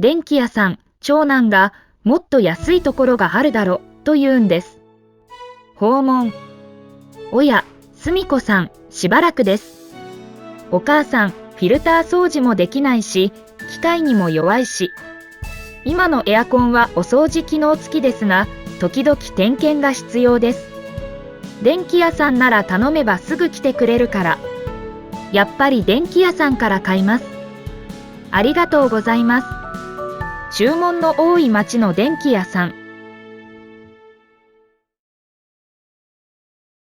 電気屋さん、長男がもっと安いところがあるだろと言うんです。訪問。おや、すみこさん、しばらくです。お母さん、フィルター掃除もできないし、機械にも弱いし。今のエアコンはお掃除機能付きですが、時々点検が必要です。電気屋さんなら頼めばすぐ来てくれるから。やっぱり電気屋さんから買います。ありがとうございます。注文の多い町の電気屋さん。